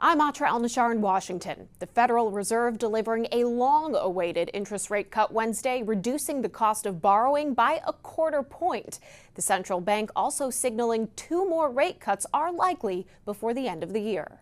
I'm Atra Al-Nashar in Washington. The Federal Reserve delivering a long-awaited interest rate cut Wednesday, reducing the cost of borrowing by a quarter point. The central bank also signaling 2 more rate cuts are likely before the end of the year.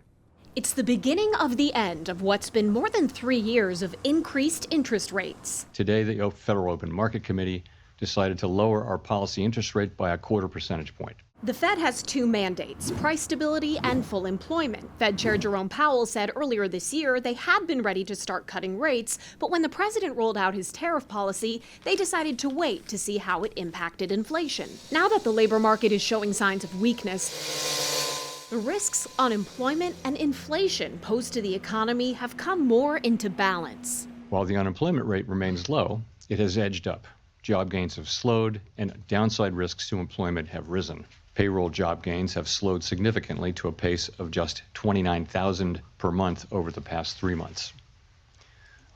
It's the beginning of the end of what's been more than 3 years of increased interest rates. Today, the Federal Open Market Committee decided to lower our policy interest rate by a quarter percentage point. The Fed has 2 mandates, price stability and full employment. Fed Chair Jerome Powell said earlier this year they had been ready to start cutting rates, but when the president rolled out his tariff policy, they decided to wait to see how it impacted inflation. Now that the labor market is showing signs of weakness, the risks unemployment and inflation posed to the economy have come more into balance. While the unemployment rate remains low, it has edged up. Job gains have slowed and downside risks to employment have risen. Payroll job gains have slowed significantly to a pace of just 29,000 per month over the past 3 months.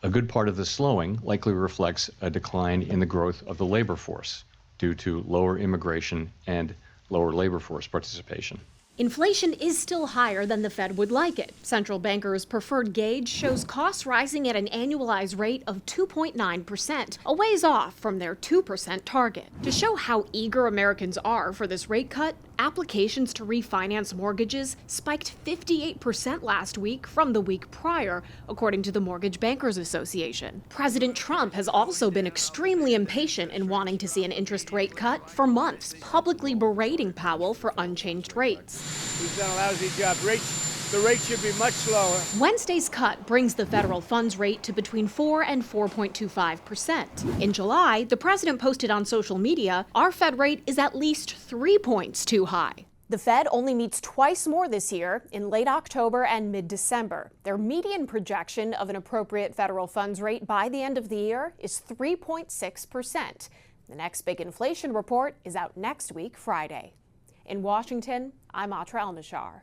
A good part of the slowing likely reflects a decline in the growth of the labor force due to lower immigration and lower labor force participation. Inflation is still higher than the Fed would like it. Central bankers' preferred gauge shows costs rising at an annualized rate of 2.9%, a ways off from their 2% target. To show how eager Americans are for this rate cut, applications to refinance mortgages spiked 58% last week from the week prior, according to the Mortgage Bankers Association. President Trump has also been extremely impatient in wanting to see an interest rate cut for months, publicly berating Powell for unchanged rates. He's done a lousy job. The rate should be much lower. Wednesday's cut brings the federal funds rate to between 4 and 4.25%. In July, the president posted on social media, our Fed rate is at least 3 points too high. The Fed only meets twice more this year, in late October and mid-December. Their median projection of an appropriate federal funds rate by the end of the year is 3.6%. The next big inflation report is out next week, Friday. In Washington, I'm Atra Al-Nashar.